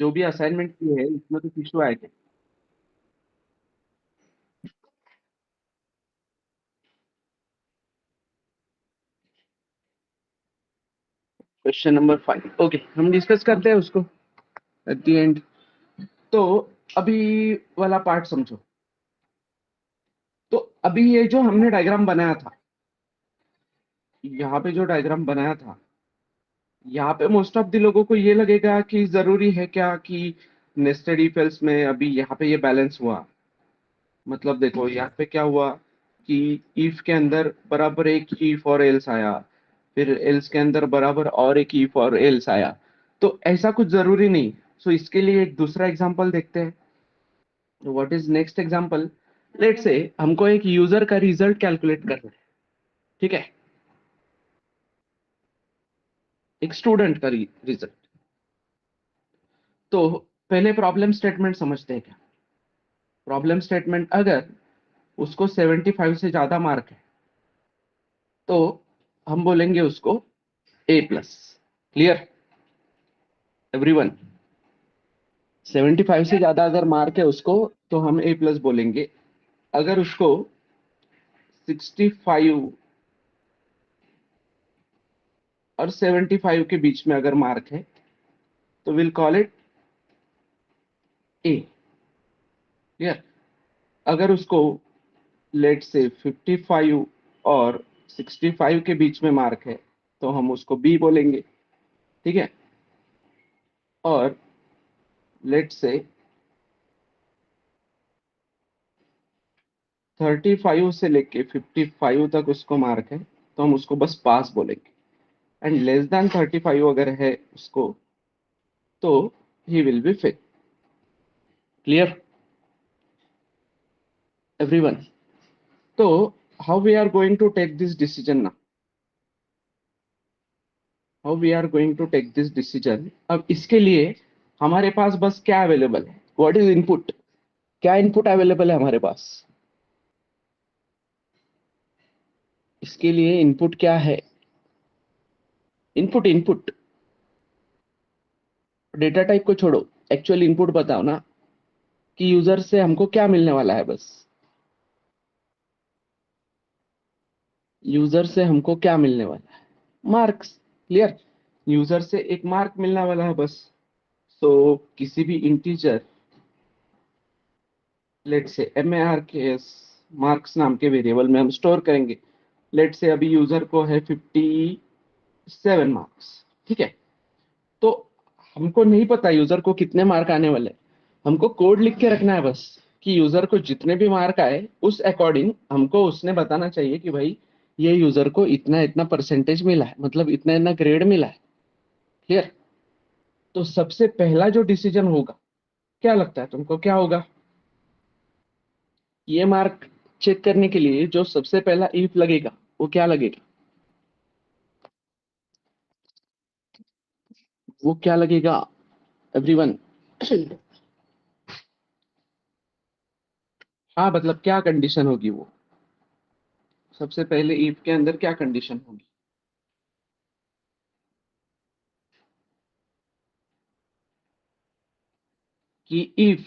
जो भी असाइनमेंट की है इसमें तो इशू आए थे। क्वेश्चन नंबर 5, ओके, हम डिस्कस करते हैं उसको एट द एंड। तो अभी वाला पार्ट समझो। तो अभी ये जो हमने डायग्राम बनाया था, यहाँ पे जो डायग्राम बनाया था, यहाँ पे मोस्ट ऑफ द लोगों को ये लगेगा कि जरूरी है क्या कि नेस्टेड इफ एल्स में अभी यहाँ पे ये बैलेंस हुआ। मतलब देखो यहाँ पे क्या हुआ कि इफ के अंदर बराबर एक इफ और एल्स आया, फिर एल्स के अंदर बराबर और एक इफ और एल्स आया। तो ऐसा कुछ जरूरी नहीं। सो इसके लिए एक दूसरा एग्जांपल देखते हैं। What is next example? Let's say हमको एक यूजर का रिजल्ट कैलकुलेट करना है। ठीक है, एक स्टूडेंट का रिजल्ट। तो पहले प्रॉब्लम स्टेटमेंट समझते हैं क्या। प्रॉब्लम स्टेटमेंट, अगर उसको 75 से ज्यादा मार्क है तो हम बोलेंगे उसको A+। Clear everyone? 75 से ज्यादा अगर मार्क है उसको तो हम A+ बोलेंगे। अगर उसको 65 और 75 के बीच में अगर मार्क है तो will call it A। Clear? अगर उसको लेट से 55 और 65 के बीच में मार्क है तो हम उसको B बोलेंगे। ठीक है? और लेट से 35 से लेके 55 तक उसको मार्क है तो हम उसको बस पास बोलेंगे। एंड लेस देन 35 अगर है उसको तो ही will be fail. Clear everyone? तो how we are going to take this decision ना? How we are going to take this decision? अब इसके लिए हमारे पास बस क्या अवेलेबल है? What is input? क्या इनपुट अवेलेबल है हमारे पास? इसके लिए इनपुट क्या है? Input, input. डेटा टाइप को छोड़ो, एक्चुअल इनपुट बताओ ना कि यूजर से हमको क्या मिलने वाला है। बस यूजर से हमको क्या मिलने वाला है? मार्क्स। क्लियर? यूजर से एक मार्क मिलने वाला है बस। सो किसी भी इंटीजर, लेट से MARKS, मार्क्स नाम के वेरिएबल में हम स्टोर करेंगे। लेट से अभी यूजर को है 57 मार्क्स। ठीक है? तो हमको नहीं पता यूजर को कितने मार्क आने वाले। हमको कोड लिख के रखना है बस कि यूजर को जितने भी मार्क आए उस अकॉर्डिंग हमको उसने बताना चाहिए कि भाई ये यूजर को इतना इतना परसेंटेज मिला है, मतलब इतना इतना ग्रेड मिला है। क्लियर? तो सबसे पहला जो डिसीजन होगा, क्या लगता है तुमको क्या होगा? ये मार्क चेक करने के लिए जो सबसे पहला इफ लगेगा वो क्या लगेगा? वो क्या लगेगा एवरीवन? हाँ, मतलब क्या कंडीशन होगी वो? सबसे पहले इफ के अंदर क्या कंडीशन होगी? कि इफ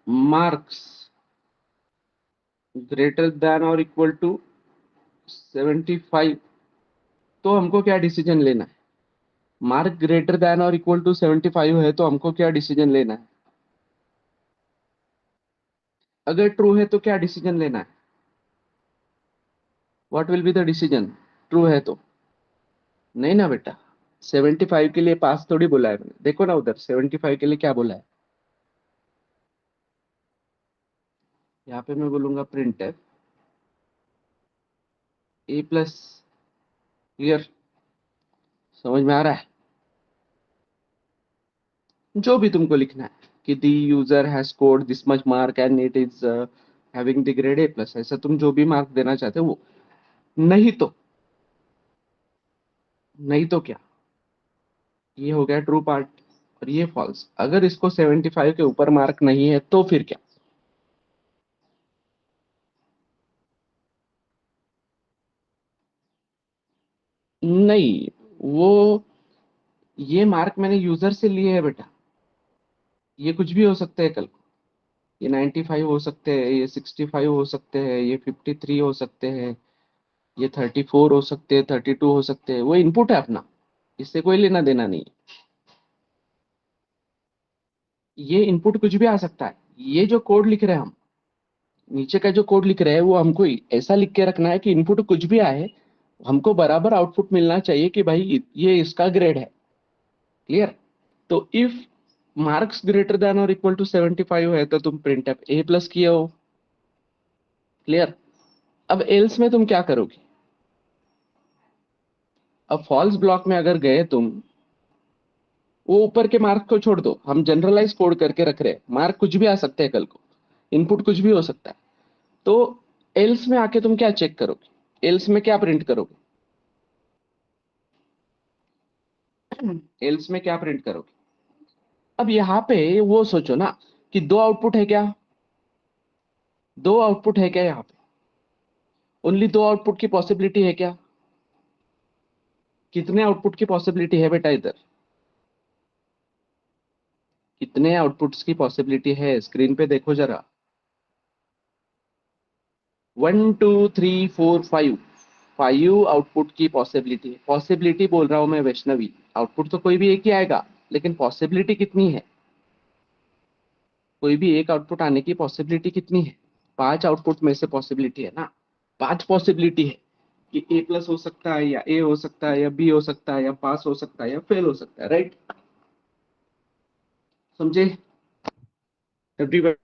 मार्क्स ग्रेटर देन और इक्वल टू 75, तो हमको क्या डिसीजन लेना है? मार्क ग्रेटर देन और इक्वल टू 75 है तो हमको क्या डिसीजन लेना है? अगर ट्रू है तो क्या डिसीजन लेना है? What will be the decision? True है तो? नहीं ना बेटा, 75 के लिए पास थोड़ी बोला है मैंने। देखो ना उधर 75 के लिए क्या बोला है। यहाँ पे मैं बोलूंगा प्रिंट A+। क्लियर? समझ में आ रहा है? जो भी तुमको लिखना है कि the user has scored this much mark and it is having the grade A+, ऐसा तुम जो भी मार्क देना चाहते हो वो। नहीं तो, नहीं तो क्या? ये हो गया ट्रू पार्ट और ये फॉल्स। अगर इसको 75 के ऊपर मार्क नहीं है तो फिर क्या? नहीं, वो ये मार्क मैंने यूजर से लिए है बेटा। ये कुछ भी हो सकता है कल को। ये 95 हो सकते हैं, ये 65 हो सकते हैं, ये 53 हो सकते हैं, ये 34 हो सकते हैं, 32 हो सकते हैं। वो इनपुट है अपना, इससे कोई लेना देना नहीं है। ये इनपुट कुछ भी आ सकता है। ये जो कोड लिख रहे हैं हम, नीचे का जो कोड लिख रहे हैं, वो हमको ऐसा लिख के रखना है कि इनपुट कुछ भी आए, हमको बराबर आउटपुट मिलना चाहिए कि भाई ये इसका ग्रेड है। क्लियर? तो इफ मार्क्स ग्रेटर देन और इक्वल टू 75 है तो तुम प्रिंट एफ ए प्लस किए हो। क्लियर? अब एल्स में तुम क्या करोगे? अब फॉल्स ब्लॉक में अगर गए तुम, वो ऊपर के मार्क को छोड़ दो, हम जनरलाइज कोड करके रख रहे हैं, मार्क कुछ भी आ सकते हैं कल को, इनपुट कुछ भी हो सकता है। तो एल्स में आके तुम क्या चेक करोगे? एल्स में क्या प्रिंट करोगे? एल्स में क्या प्रिंट करोगे? अब यहाँ पे वो सोचो ना कि दो आउटपुट है क्या? दो आउटपुट है क्या यहाँ पे? ओनली दो आउटपुट की पॉसिबिलिटी है क्या? कितने आउटपुट की पॉसिबिलिटी है बेटा इधर? कितने आउटपुट्स की पॉसिबिलिटी है? स्क्रीन पे देखो जरा। 1 2 3 4 5। 5 आउटपुट की पॉसिबिलिटी है। पॉसिबिलिटी बोल रहा हूं मैं वैष्णवी, आउटपुट तो कोई भी एक ही आएगा, लेकिन पॉसिबिलिटी कितनी है? कोई भी एक आउटपुट आने की पॉसिबिलिटी कितनी है? 5 आउटपुट में से पॉसिबिलिटी है ना। 5 पॉसिबिलिटी है कि ए प्लस हो सकता है, या ए हो सकता है, या बी हो सकता है, या पास हो सकता है, या फेल हो सकता है। राइट? समझे एवरीवन?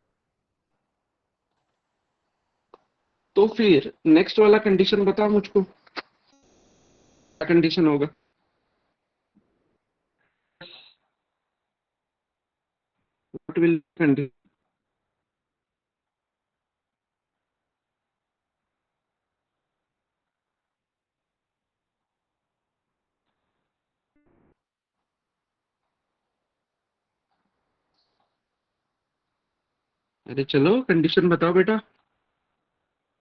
तो फिर नेक्स्ट वाला कंडीशन बताओ मुझको, क्या कंडीशन होगा? What will condition? अरे चलो कंडीशन बताओ बेटा।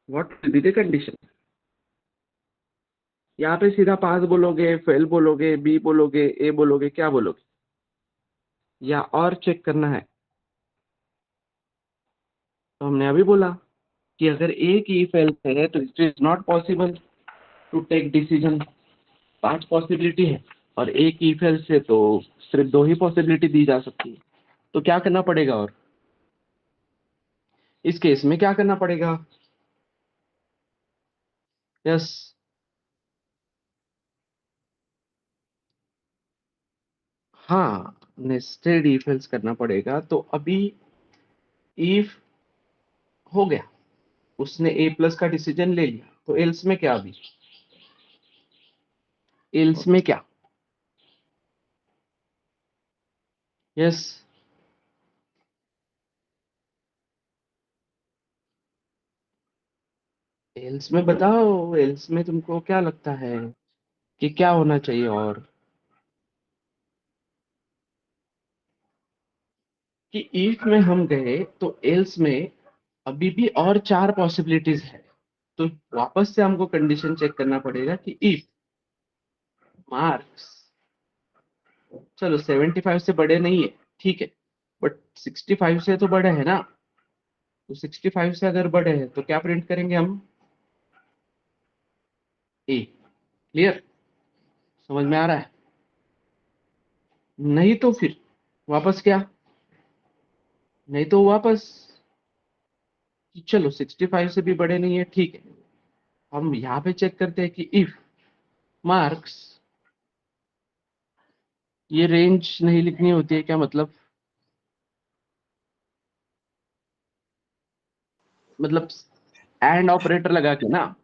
What will be the condition? यहाँ पे सीधा पास बोलोगे, फेल बोलोगे, बी बोलोगे, ए बोलोगे, क्या बोलोगे? या और चेक करना है? तो हमने अभी बोला कि अगर एक ही फेल है तो it is not possible to take decision. 5 possibility है, और एक ही फेल से तो सिर्फ दो ही पॉसिबिलिटी दी जा सकती है। तो क्या करना पड़ेगा? और इस केस में क्या करना पड़ेगा? यस। हाँ, नेस्टेड इफ एल्स करना पड़ेगा। तो अभी इफ हो गया, उसने ए प्लस का डिसीजन ले लिया, तो एल्स में क्या? अभी एल्स में क्या? यस। एल्स में बताओ, एल्स में तुमको क्या लगता है कि क्या होना चाहिए? और कि इफ में हम गए तो एल्स में अभी भी और 4 पॉसिबिलिटीज है। तो वापस से हमको कंडीशन चेक करना पड़ेगा कि इफ मार्क्स, चलो 75 से बड़े नहीं है, ठीक है, बट 65 से तो बड़े है ना। तो 65 से अगर बड़े हैं तो क्या प्रिंट करेंगे हम? ए। क्लियर? समझ में आ रहा है? नहीं तो फिर वापस क्या? नहीं तो वापस कि चलो 65 से भी बड़े नहीं है, ठीक है, हम यहाँ पे चेक करते हैं कि इफ मार्क्स, ये रेंज नहीं लिखनी होती है क्या? मतलब एंड ऑपरेटर लगा के ना।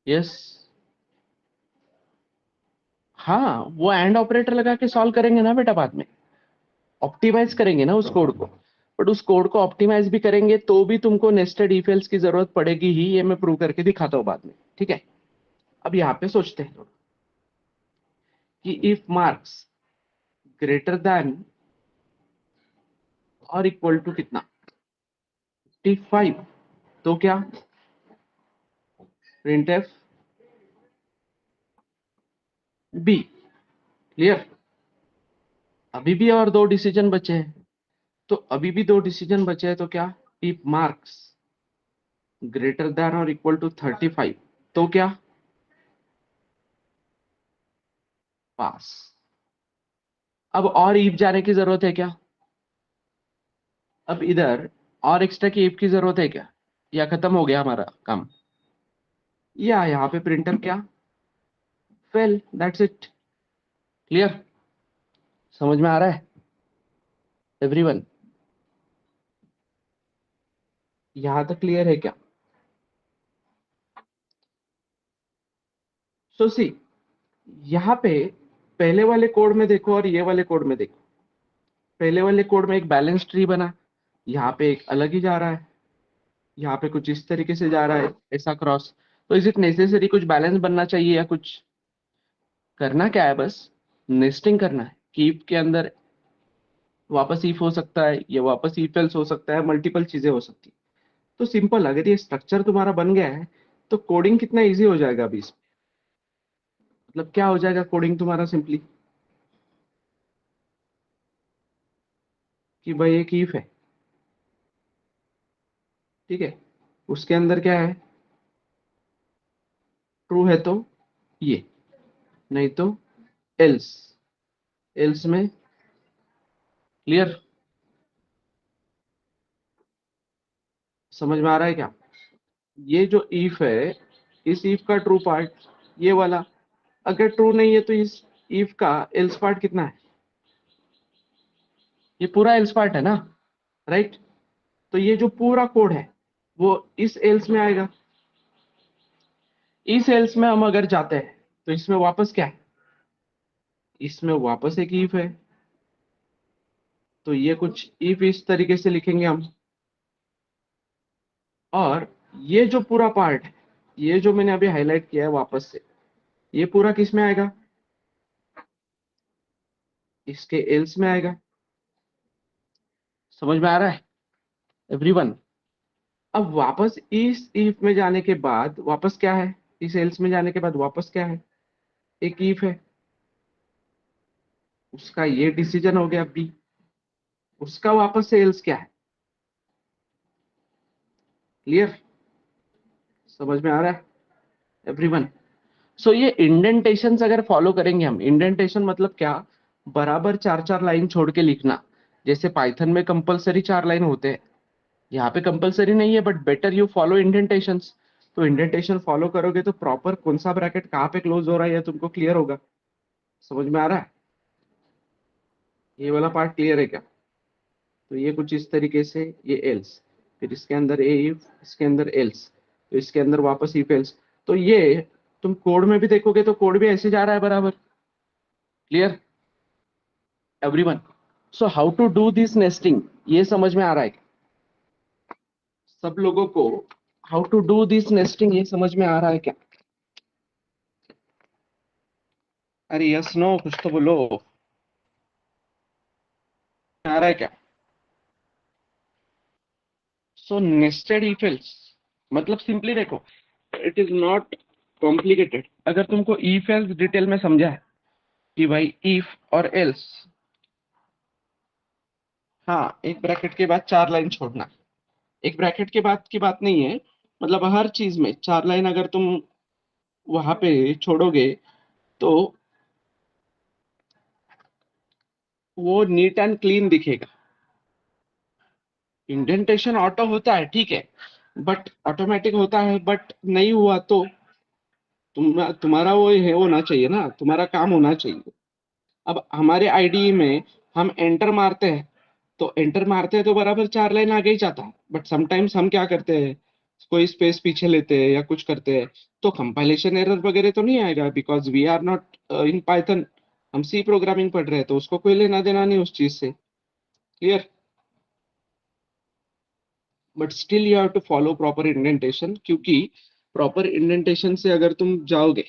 यस। हाँ, वो एंड ऑपरेटर लगा के सॉल्व करेंगे ना बेटा बाद में। ऑप्टिमाइज करेंगे ना उस कोड को। बट उस कोड को ऑप्टिमाइज भी करेंगे तो भी तुमको नेस्टेड इफ एल्स की जरूरत पड़ेगी ही, ये मैं प्रूव करके दिखाता हूँ बाद में। ठीक है? अब यहाँ पे सोचते हैं थोड़ा कि इफ मार्क्स ग्रेटर देन और इक्वल टू कितना? 55। तो क्या? Print F B. क्लियर। अभी भी और दो डिसीजन बचे हैं, तो अभी भी दो डिसीजन बचे हैं, तो क्या, इफ मार्क्स ग्रेटर देन और इक्वल टू 35, तो क्या, पास। अब और ईफ जाने की जरूरत है क्या? अब इधर और एक्स्ट्रा की ईफ की जरूरत है क्या, या खत्म हो गया हमारा काम? या यहाँ पे प्रिंटर क्या, फेल, दैट्स इट। क्लियर? समझ में आ रहा है एवरीवन? यहां तक क्लियर है क्या? सो सी, यहाँ पे पहले वाले कोड में देखो और ये वाले कोड में देखो। पहले वाले कोड में एक बैलेंस ट्री बना, यहाँ पे एक अलग ही जा रहा है, यहाँ पे कुछ इस तरीके से जा रहा है, ऐसा क्रॉस। तो इज इट नेसेसरी कुछ बैलेंस बनना चाहिए, या कुछ करना क्या है, बस नेस्टिंग करना है। कीप के अंदर वापस ईफ हो सकता है, या वापस ईफ एल्स हो सकता है, मल्टीपल चीजें हो सकती है। तो सिंपल, अगर ये स्ट्रक्चर तुम्हारा बन गया है, तो कोडिंग कितना इजी हो जाएगा अभी इसमें। मतलब क्या हो जाएगा कोडिंग तुम्हारा, सिंपली कि भाई एक ईफ है, ठीक है, उसके अंदर क्या है, ट्रू है तो ये, नहीं तो एल्स। एल्स में, क्लियर, समझ में आ रहा है क्या? ये जो इफ है, इस इफ का ट्रू पार्ट ये वाला, अगर ट्रू नहीं है तो इस इफ का एल्स पार्ट कितना है, ये पूरा एल्स पार्ट है ना, राइट? तो ये जो पूरा कोड है वो इस एल्स में आएगा। इस एल्स में हम अगर जाते हैं तो इसमें वापस क्या है, इसमें वापस एक इफ है। तो ये कुछ इफ इस तरीके से लिखेंगे हम। और ये जो पूरा पार्ट है, ये जो मैंने अभी हाईलाइट किया है वापस से, ये पूरा किस में आएगा, इसके एल्स में आएगा। समझ में आ रहा है एवरीवन? अब वापस इस इफ में जाने के बाद वापस क्या है, इस एल्स में जाने के बाद वापस क्या है, एक इफ है, उसका ये डिसीजन हो गया बी, उसका वापस से एल्स क्या है। क्लियर? समझ में आ रहा है एवरीवन? सो ये इंडेंटेशन अगर फॉलो करेंगे हम, इंडेंटेशन मतलब क्या, बराबर चार चार लाइन छोड़ के लिखना। जैसे पाइथन में कंपलसरी चार लाइन होते हैं, यहाँ पे कंपलसरी नहीं है, but better you follow indentations. तो इंडेंटेशन फॉलो करोगे तो प्रॉपर कौन सा ब्रैकेट कहाँ पे क्लोज हो रहा है, ये तुमको क्लियर होगा। समझ में आ रहा है? ये वाला पार्ट क्लियर है क्या? तो ये कुछ इस तरीके से, ये एल्स, फिर इसके अंदर ए इफ, इसके अंदर एल्स, तो इसके अंदर वापस इफ एल्स। तो ये तुम कोड में भी देखोगे तो कोड भी ऐसे जा रहा है बराबर। Clear everyone? So how to do this nesting, ये समझ में आ रहा है सब लोगों को? How to do this nesting ये समझ में आ रहा है क्या? अरे यस नो कुछ तो बोलो, आ रहा है क्या? सो नेस्टेड इफ एल्स मतलब सिंपली देखो, इट इज नॉट कॉम्प्लिकेटेड। अगर तुमको इफ एल्स डिटेल में समझा है कि भाई इफ और एल्स, हाँ, एक ब्रैकेट के बाद चार लाइन छोड़ना, एक ब्रैकेट के बाद की बात नहीं है, मतलब हर चीज में चार लाइन अगर तुम वहां पे छोड़ोगे तो वो नीट एंड क्लीन दिखेगा। इंडेंटेशन ऑटो होता है, ठीक है, बट ऑटोमेटिक होता है, बट नहीं हुआ तो तुम्हारा वो है, होना चाहिए ना, तुम्हारा काम होना चाहिए। अब हमारे आईडी में हम एंटर मारते हैं, तो एंटर मारते हैं तो बराबर चार लाइन आगे ही जाता है, बट समटाइम्स हम क्या करते हैं, कोई स्पेस पीछे लेते हैं या कुछ करते हैं, तो कंपाइलेशन एरर वगैरह तो नहीं आएगा, because we are not in Python. हम सी प्रोग्रामिंग पढ़ रहे हैं, तो उसको कोई लेना देना नहीं उस चीज से। Clear? But still you have to follow proper indentation, क्योंकि प्रॉपर इंडेंटेशन से अगर तुम जाओगे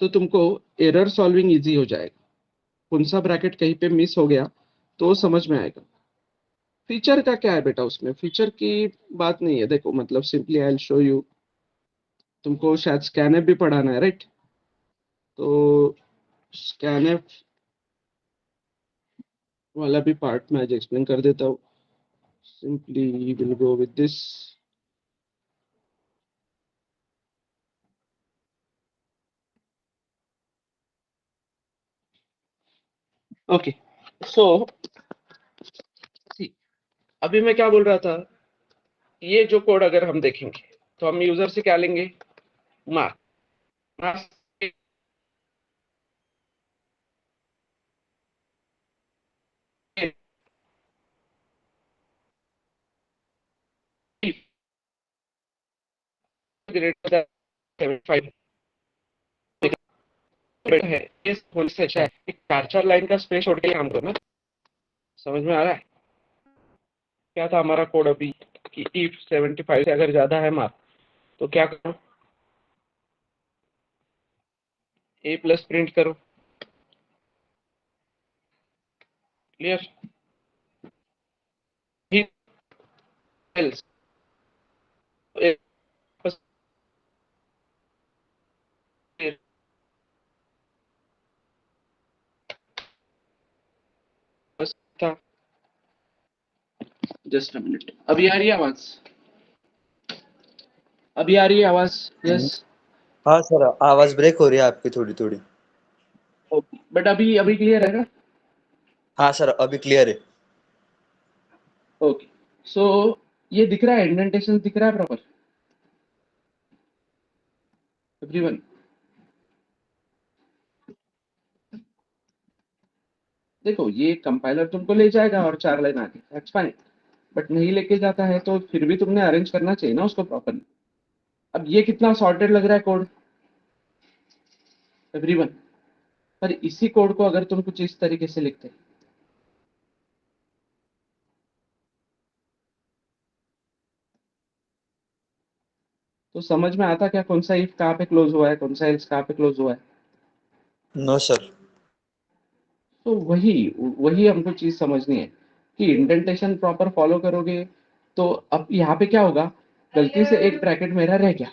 तो तुमको एरर सॉल्विंग इजी हो जाएगा। कौन सा ब्रैकेट कहीं पे मिस हो गया तो समझ में आएगा। फीचर का क्या है बेटा, उसमें फीचर की बात नहीं है, देखो मतलब simply I will show you. तुमको शायद स्कैनर भी पढ़ाना है, राइट? तो स्कैनफ वाला भी पार्ट मैं आज एक्सप्लेन कर देता हूँ. Simply will go with this. Okay, so अभी मैं क्या बोल रहा था, ये जो कोड अगर हम देखेंगे तो हम यूजर से क्या लेंगे, मार्क. मार्क ग्रेटर देन 75 है. इस होने से अच्छा है एक 4-4 लाइन का स्पेस छोड़ के काम करना. समझ में आ रहा है क्या था हमारा कोड अभी, कि इफ 75 से अगर ज्यादा है मार्क तो क्या करो, ए प्लस प्रिंट करो. क्लियर. एल्स था. जस्ट अ मिनट, अभी आ रही है आवाज, अभी आ रही है आवाज. यस. हाँ सर, आवाज ब्रेक हो रही है आपकी थोड़ी थोड़ी. ओके, बट अभी अभी क्लियर है ना. हाँ सर, अभी क्लियर है. ओके, सो ये दिख रहा है, इंडेंटेशन दिख रहा है प्रॉपर एवरीवन. देखो ये कंपाइलर तुमको ले जाएगा और 4 लाइन आगे, दैट्स फाइन. बट नहीं लेके जाता है तो फिर भी तुमने अरेंज करना चाहिए ना उसको प्रॉपरली. अब ये कितना सॉर्टेड लग रहा है कोड एवरीवन, पर इसी कोड को अगर तुम कुछ इस तरीके से लिखते तो समझ में आता क्या, कौन सा इफ कहाँ पे क्लोज हुआ है, कौन सा एल्स कहाँ पे क्लोज हुआ है. No sir. तो वही वही हमको चीज समझनी है कि इंडेंटेशन प्रॉपर फॉलो करोगे. तो अब यहाँ पे क्या होगा, गलती से एक ब्रैकेट मेरा रह गया,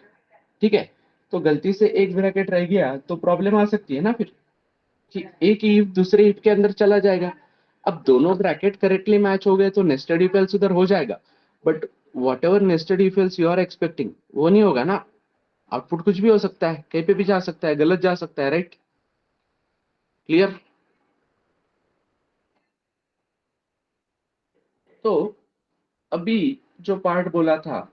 ठीक है. तो गलती से एक ब्रैकेट रह गया तो प्रॉब्लम आ सकती है ना फिर, कि एक ईफ दूसरे ईफ के अंदर चला जाएगा. अब दोनों ब्रैकेट करेक्टली मैच हो गए तो नेस्टेड इफ एल्स उधर हो जाएगा. But whatever nested if else you are expecting वो नहीं होगा ना. आउटपुट कुछ भी हो सकता है, कहीं पे भी जा सकता है, गलत जा सकता है, राइट. क्लियर. तो अभी जो पार्ट बोला था,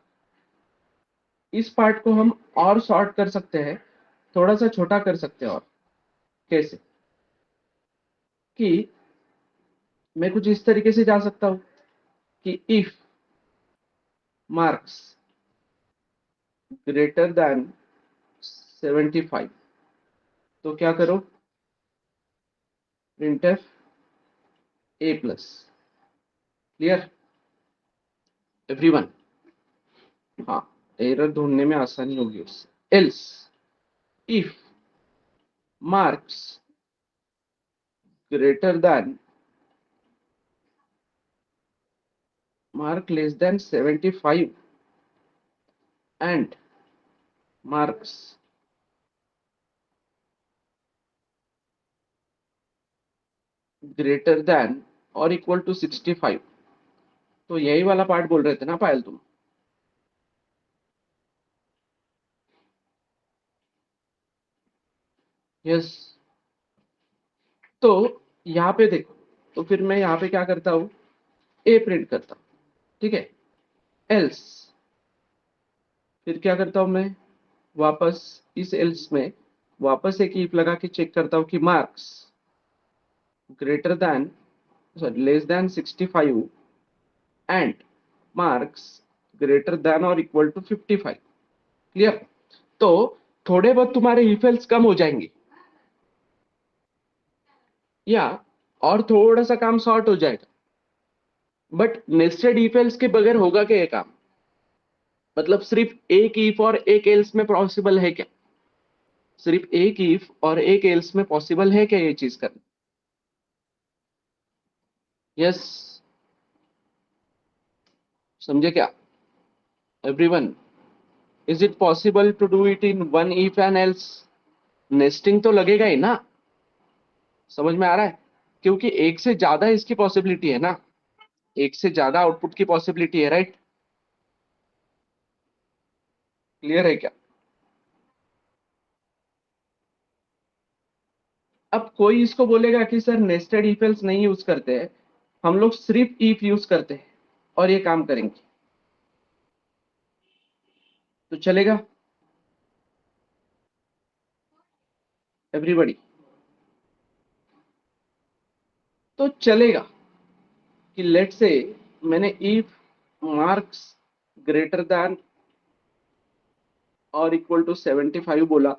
इस पार्ट को हम और शॉर्ट कर सकते हैं, थोड़ा सा छोटा कर सकते हैं. और कैसे, कि मैं कुछ इस तरीके से जा सकता हूं कि इफ मार्क्स ग्रेटर देन 75 तो क्या करो, प्रिंटफ ए प्लस. Clear everyone. हाँ, एरर ढूंढने में आसानी होगी उससे. Else if marks greater then mark less than 75 and marks greater than or equal to 65. तो यही वाला पार्ट बोल रहे थे ना पायल तुम. यस. तो यहाँ पे देखो, तो फिर मैं यहाँ पे क्या करता हूँ, ए प्रिंट करता हूँ, ठीक है. एल्स फिर क्या करता हूँ मैं, वापस इस एल्स में वापस एक इफ लगा के चेक करता हूँ कि marks greater then sorry less than 65 and marks greater than और इक्वल टू 55. क्लियर. तो थोड़े बहुत तुम्हारे इफ एल्स कम हो जाएंगे, या और थोड़ा सा काम शॉर्ट हो जाएगा. बट नेस्टेड इफ एल्स के बगैर होगा क्या ये काम, मतलब सिर्फ एक इफ और एक एल्स में पॉसिबल है क्या, सिर्फ एक इफ और एक एल्स में पॉसिबल है क्या ये चीज करना. यस. समझे क्या everyone. Is it possible to do it in one if and else. Nesting तो लगेगा ही ना, समझ में आ रहा है? क्योंकि एक से ज्यादा इसकी पॉसिबिलिटी है ना, एक से ज्यादा आउटपुट की पॉसिबिलिटी है, राइट? क्लियर है क्या? अब कोई इसको बोलेगा कि सर नेस्टेड इफ एल्स नहीं यूज करते हैं, हम लोग सिर्फ इफ यूज करते हैं और ये काम करेंगे, तो चलेगा एवरीबॉडी? तो चलेगा कि लेट से मैंने इफ मार्क्स ग्रेटर देन और इक्वल टू 75 बोला,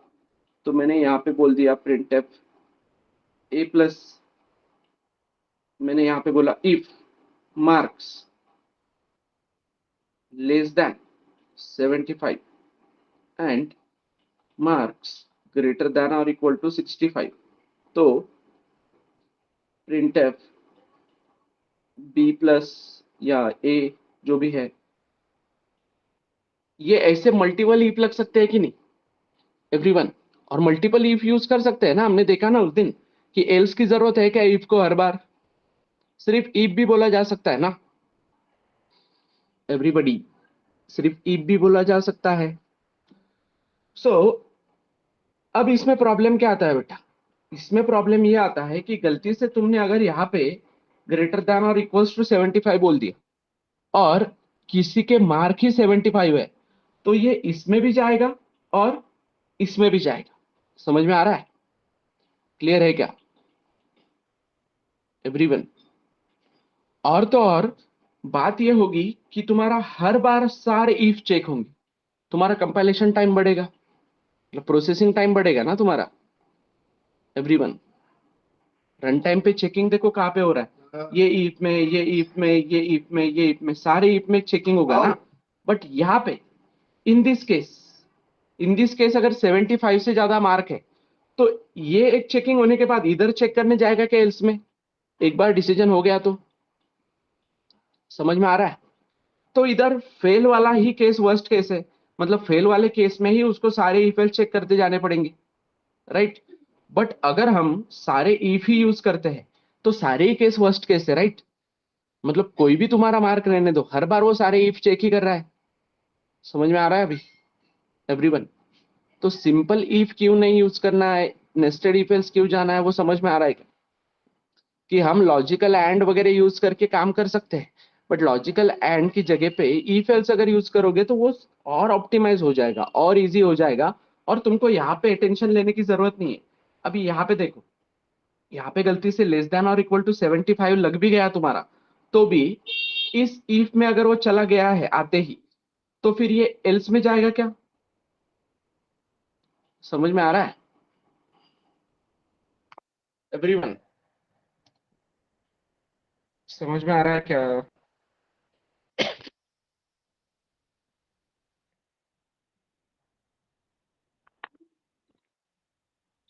तो मैंने यहाँ पे बोल दिया प्रिंट एफ ए प्लस, मैंने यहाँ पे बोला if marks less than 75 and marks greater than और इक्वल टू 65, तो प्रिंट एफ बी प्लस या ए जो भी है, ये ऐसे मल्टीपल ईफ लग सकते हैं कि नहीं एवरीवन? और मल्टीपल ईफ यूज कर सकते हैं ना, हमने देखा ना उस दिन कि एल्स की जरूरत है क्या ईफ को हर बार? सिर्फ ईफ भी बोला जा सकता है ना एवरीबॉडी, सिर्फ ईफ भी बोला जा सकता है। सो अब इसमें प्रॉब्लम क्या आता है बेटा? इसमें प्रॉब्लम ये आता है कि गलती से तुमने अगर यहाँ पे ग्रेटर देन और इक्वल्स टू 75 बोल दिया और किसी के मार्क ही 75 है, तो ये इसमें भी जाएगा और इसमें भी जाएगा। समझ में आ रहा है? क्लियर है क्या एवरीवन? और तो और बात ये होगी कि तुम्हारा हर बार सारे इफ चेक होंगे, तुम्हारा कंपाइलेशन टाइम बढ़ेगा, मतलब प्रोसेसिंग टाइम बढ़ेगा ना तुम्हारा एवरीवन। रन टाइम पे चेकिंग देखो कहाँ पे हो रहा है, ये इफ में, ये इफ में, ये इफ में, ये इफ में, सारे इफ में चेकिंग होगा ना। बट यहाँ पे in this case, in this case अगर 75 से ज्यादा मार्क है, तो ये एक चेकिंग होने के बाद इधर चेक करने जाएगा क्या एल्स में? एक बार डिसीजन हो गया तो, समझ में आ रहा है? तो इधर फेल वाला ही केस वर्स्ट केस है, मतलब फेल वाले केस में ही उसको सारे इफ एल्स चेक करते जाने पड़ेंगे, राइट? बट अगर हम सारे इफ ही यूज करते हैं तो सारे ही केस वर्स्ट केस है, राइट? मतलब कोई भी तुम्हारा मार्क रहने दो, हर बार वो सारे इफ चेक ही कर रहा है। समझ में आ रहा है अभी एवरीवन? तो सिंपल इफ क्यों नहीं यूज करना है, नेस्टेड इफ एल्स क्यों जाना है, वो समझ में आ रहा है क्या? कि हम लॉजिकल एंड वगैरह यूज करके काम कर सकते हैं, बट लॉजिकल एंड की जगह पे इफ एल्स अगर यूज करोगे तो वो और ऑप्टिमाइज हो जाएगा और इजी हो जाएगा, और तुमको यहाँ पे टेंशन लेने की जरूरत नहीं है। अभी यहाँ पे देखो, यहाँ पे गलती से लेस देन और इक्वल टू 75 लग भी गया तुम्हारा, तो भी इस इफ में अगर वो चला गया है आते ही, तो फिर ये एल्स में जाएगा क्या? समझ में आ रहा है एवरीवन? समझ में आ रहा है क्या?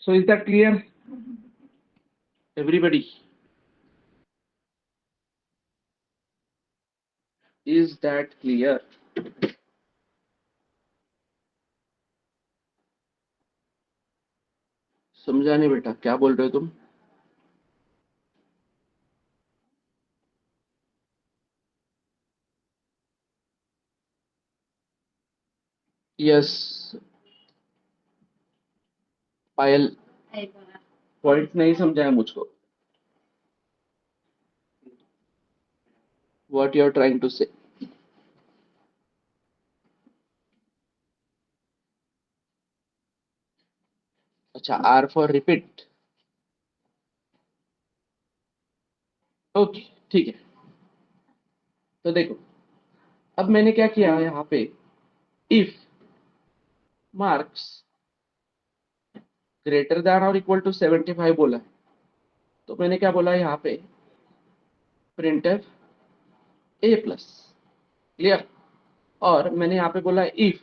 So is that clear everybody? Is that clear? समझा नहीं बेटा, क्या बोल रहे हो तुम? यस पायल, पॉइंट नहीं समझा है मुझको, what you are trying to say? अच्छा, आर फॉर रिपीट, ओके ठीक है। तो देखो, अब मैंने क्या किया यहाँ पे, इफ मार्क्स ग्रेटर देन और इक्वल टू 75 बोला है, तो मैंने क्या बोला यहाँ पे, print F A plus, clear? और मैंने यहाँ पे बोला इफ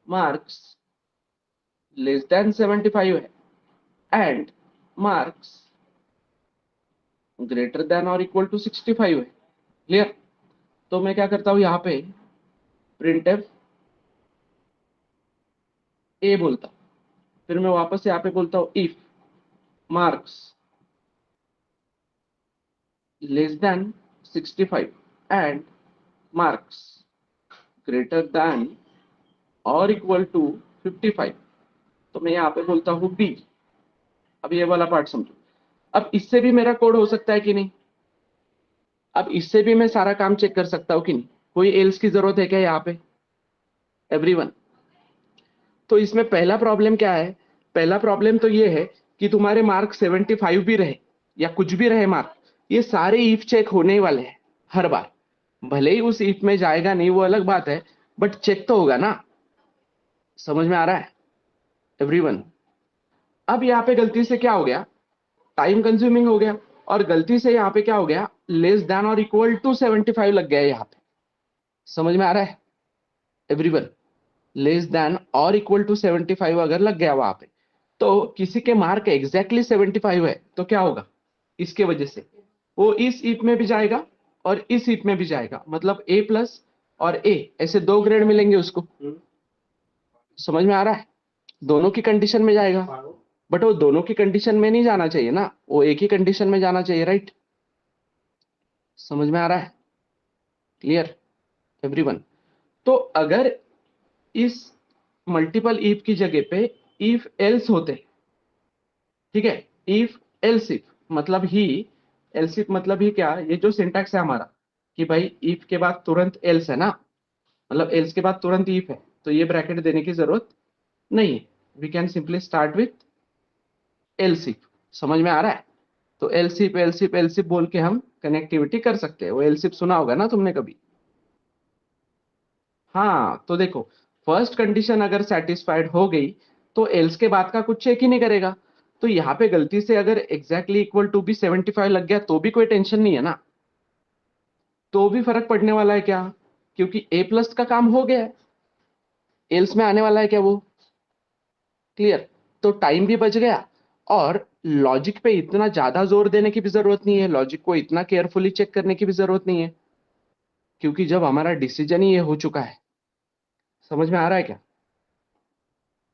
मार्क्स लेस देन 75 है एंड मार्क्स ग्रेटर देन और इक्वल टू 65 है, क्लियर? तो मैं क्या करता हूँ यहाँ पे, प्रिंट एफ ए बोलता हूँ, फिर मैं वापस यहाँ पे बोलता हूँ if marks less than 65 and marks greater than और इक्वल टू 55, तो मैं यहाँ पे बोलता हूँ बी। अब ये वाला पार्ट समझो। अब इससे भी मेरा कोड हो सकता है कि नहीं? अब इससे भी मैं सारा काम चेक कर सकता हूँ कि नहीं? कोई एल्स की जरूरत है क्या यहाँ पे? एवरीवन। तो इसमें पहला प्रॉब्लम क्या है? पहला प्रॉब्लम तो ये है कि तुम्हारे मार्क 75 भी रहे या कुछ भी रहे मार्क, ये सारे इफ चेक होने वाले हैं हर बार। भले ही उस इफ में जाएगा नहीं वो अलग बात है, बट चेक तो होगा ना। समझ में आ रहा है एवरीवन? अब यहाँ पे गलती से क्या हो गया, टाइम कंज्यूमिंग हो गया, और गलती से यहाँ पे क्या हो गया, लेस देन और इक्वल टू 75 लग गया यहाँ पे। समझ में आ रहा है एवरीवन? लेस देन और इक्वल टू 75 अगर लग गया वहां पे, तो किसी के मार्क एग्जैक्टली 75 है तो क्या होगा, इसके वजह से वो इस ईप में भी जाएगा और इस ईप में भी जाएगा, मतलब ए प्लस और ए, ऐसे दो ग्रेड मिलेंगे उसको। समझ में आ रहा है? दोनों की कंडीशन में जाएगा, बट वो दोनों की कंडीशन में नहीं जाना चाहिए ना, वो एक ही कंडीशन में जाना चाहिए, राइट? समझ में आ रहा है? Clear everyone? तो अगर इस मल्टीपल इफ की जगह पे इफ एल्स होते, ठीक है, इफ एल्स इफ मतलब ही, एल्स इफ मतलब ही क्या, ये जो सिंटैक्स है हमारा कि भाई इफ के बाद तुरंत एल्स है ना, मतलब एल्स के बाद तुरंत इफ है, तो ये ब्रैकेट देने की जरूरत नहीं है। We can simply start with else if. समझ में आ रहा है? तो else if else if else if बोल के हम कनेक्टिविटी कर सकते हैं। वो एल्स इफ सुना होगा ना तुमने कभी? हाँ, तो देखो, फर्स्ट कंडीशन अगर सेटिस्फाइड हो गई तो एल्स के बाद का कुछ चेक ही नहीं करेगा। तो यहाँ पे गलती से अगर एग्जैक्टली इक्वल टू भी 75 लग गया तो भी कोई टेंशन नहीं है ना, तो भी फर्क पड़ने वाला है क्या? क्योंकि ए प्लस का काम हो गया है, एल्स में आने वाला है क्या वो? क्लियर? तो टाइम भी बच गया, और लॉजिक पे इतना ज्यादा जोर देने की भी जरूरत नहीं है, लॉजिक को इतना केयरफुली चेक करने की भी जरूरत नहीं है, क्योंकि जब हमारा डिसीजन ही ये हो चुका है। समझ में आ रहा है क्या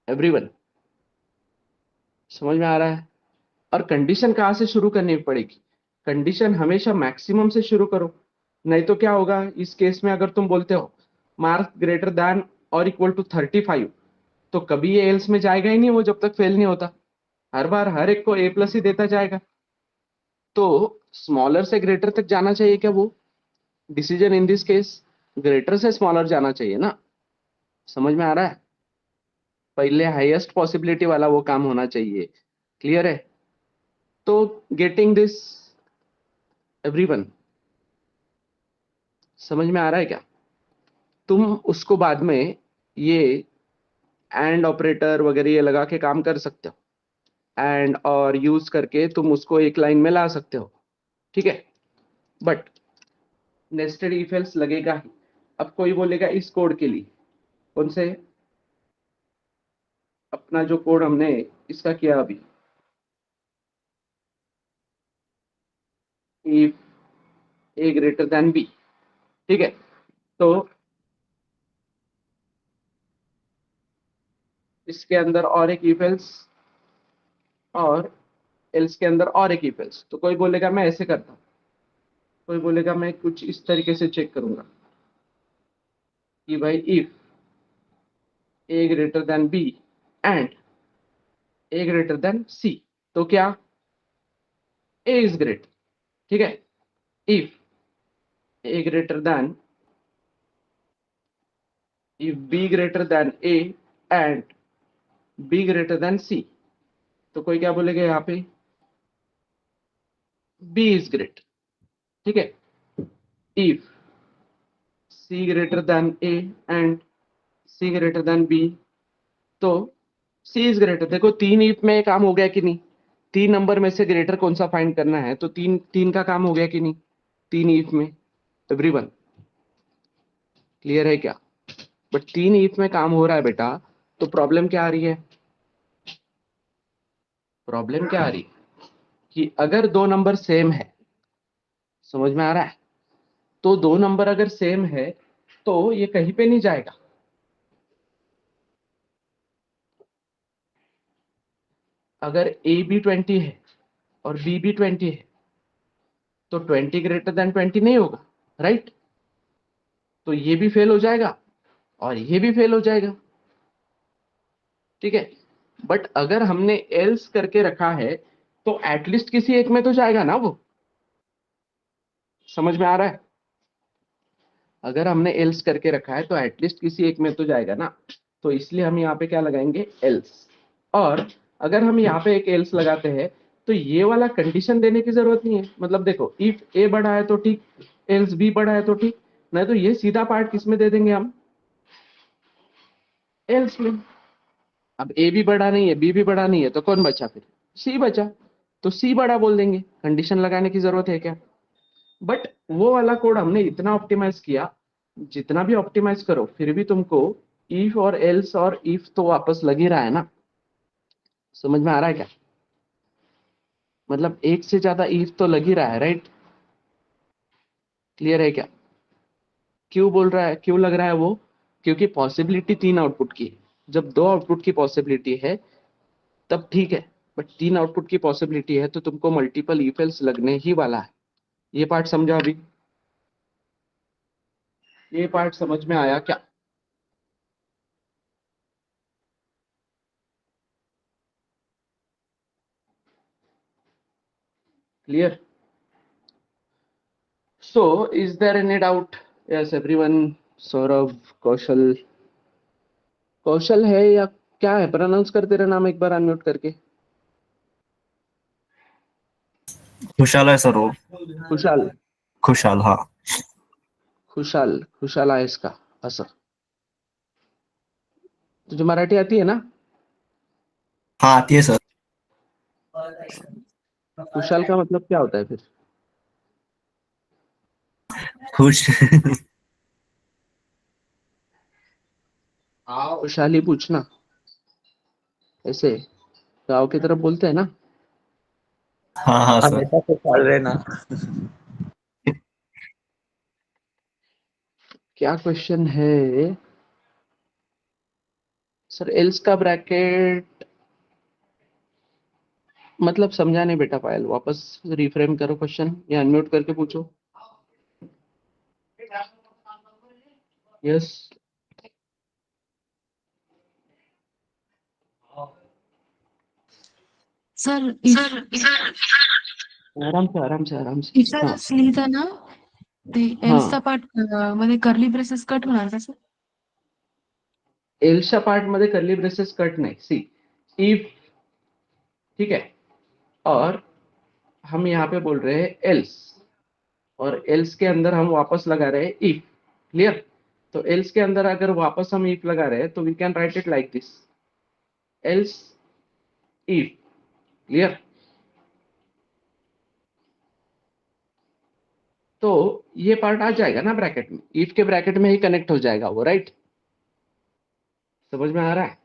एवरीवन? समझ में आ रहा है? और कंडीशन कहाँ से शुरू करनी पड़ेगी? कंडीशन हमेशा मैक्सिमम से शुरू करो, नहीं तो क्या होगा इस केस में, अगर तुम बोलते हो मार्क्स ग्रेटर देन और इक्वल टू 35, तो कभी ये एल्स में जाएगा ही नहीं वो जब तक फेल नहीं होता। हर बार हर एक को ए प्लस ही देता जाएगा। तो स्मॉलर से ग्रेटर तक जाना चाहिए क्या वो decision? In this case greater से स्मॉलर जाना चाहिए ना। समझ में आ रहा है? पहले हाईएस्ट पॉसिबिलिटी वाला वो काम होना चाहिए। क्लियर है? तो गेटिंग दिस एवरीवन, समझ में आ रहा है क्या? तुम उसको बाद में ये एंड ऑपरेटर वगैरह ये लगा के काम कर सकते हो, एंड और यूज करके तुम उसको एक लाइन में ला सकते हो, ठीक है? बट नेस्टेड इफ एल्स लगेगा ही। अब कोई बोलेगा इस कोड के लिए, कौन से, अपना जो कोड हमने इसका किया अभी, if A greater than B, ठीक है? तो इसके अंदर और एक इफ एल्स, और एल्स के अंदर और एक इफ एल्स। तो कोई बोलेगा मैं ऐसे करता हूँ, कोई बोलेगा मैं कुछ इस तरीके से चेक करूंगा कि भाई if A greater than B and A greater than C, तो क्या ए इज ग्रेट, ठीक है? If A greater than, if B greater than A and B greater than C, तो कोई क्या बोलेगा यहाँ पे, बी इज ग्रेट, ठीक है? If C greater than A and C greater than B, तो सी इज ग्रेटर। देखो तीन इफ में काम हो गया कि नहीं? तीन नंबर में से ग्रेटर कौन सा फाइंड करना है, तो तीन तीन का काम हो गया कि नहीं तीन इफ में एवरीवन? क्लियर है क्या? बट तीन इफ में काम हो रहा है बेटा, तो प्रॉब्लम क्या आ रही है? प्रॉब्लम क्या आ रही है कि अगर दो नंबर सेम है, समझ में आ रहा है? तो दो नंबर अगर सेम है तो ये कहीं पे नहीं जाएगा। अगर ए बी 20 है और बी भी 20 है तो 20 ग्रेटर देन 20 नहीं होगा, राइट? तो ये भी फेल हो जाएगा और ये भी फेल हो जाएगा, ठीक है। बट अगर हमने एल्स करके रखा है तो एटलीस्ट किसी एक में तो जाएगा ना वो। समझ में आ रहा है? अगर हमने एल्स करके रखा है तो एटलीस्ट किसी एक में तो जाएगा ना। तो इसलिए हम यहाँ पे क्या लगाएंगे, एल्स। और अगर हम यहाँ पे एक एल्स लगाते हैं तो ये वाला कंडीशन देने की जरूरत नहीं है। मतलब देखो, इफ ए बड़ा है तो ठीक, एल्स बी बड़ा है तो ठीक, नहीं तो ये सीधा पार्ट किस में दे देंगे हम, एल्स में। अब ए भी बड़ा नहीं है, बी भी बड़ा नहीं है, तो कौन बचा फिर, सी बचा। तो सी बड़ा बोल देंगे, कंडीशन लगाने की जरूरत है क्या? बट वो वाला कोड हमने इतना ऑप्टिमाइज किया, जितना भी ऑप्टिमाइज करो फिर भी तुमको इफ और एल्स और इफ तो वापस लग ही रहा है ना। समझ में आ रहा है क्या? मतलब एक से ज्यादा इफ तो लग ही रहा है, राइट? क्लियर है क्या? क्यों बोल रहा है, क्यों लग रहा है वो? क्योंकि पॉसिबिलिटी तीन आउटपुट की है। जब दो आउटपुट की पॉसिबिलिटी है तब ठीक है, बट तीन आउटपुट की पॉसिबिलिटी है तो तुमको मल्टीपल इफ एल्स लगने ही वाला है। ये पार्ट समझा अभी? ये पार्ट समझ में आया क्या? Clear? So, is there any doubt? Yes, everyone. Saurabh, Kaushal, Kaushal है या क्या है? प्रोनाउंस कर तेरा नाम एक बार अनम्यूट करके। खुशाल है सर वो। खुशाल, खुशाल, हाँ। खुशाल, खुशाल आहेस का? असं तुझे मराठी आती है ना? हाँ, आती है सर। खुशाल का मतलब क्या होता है फिर? खुश। खुशहाली पूछना, ऐसे गाँव की तरफ बोलते हैं ना। हाँ हाँ सर। हमेशा तो पाल रहे ना। क्या क्वेश्चन है सर? एल्स का ब्रैकेट मतलब समझा नहीं बेटा पायल, वापस रिफ्रेम करो क्वेश्चन या अनम्यूट करके पूछो। यस, सर आराम से आराम से आराम से। इफचा हाँ जर लिहिताना ते एल्सचा हाँ, पार्ट मध्ये कर्ली ब्रेसेस कट होणार का सर? एल्सच्या पार्ट मध्ये कर्ली ब्रेसेस कट नहीं। सी, इफ, ठीक है, और हम यहाँ पे बोल रहे हैं एल्स, और एल्स के अंदर हम वापस लगा रहे हैं इफ। क्लियर? तो एल्स के अंदर अगर वापस हम इफ लगा रहे हैं तो we can write it like this, else if. Clear? तो ये पार्ट आ जाएगा ना ब्रैकेट में, इफ के ब्रैकेट में ही कनेक्ट हो जाएगा वो, राइट? समझ में आ रहा है?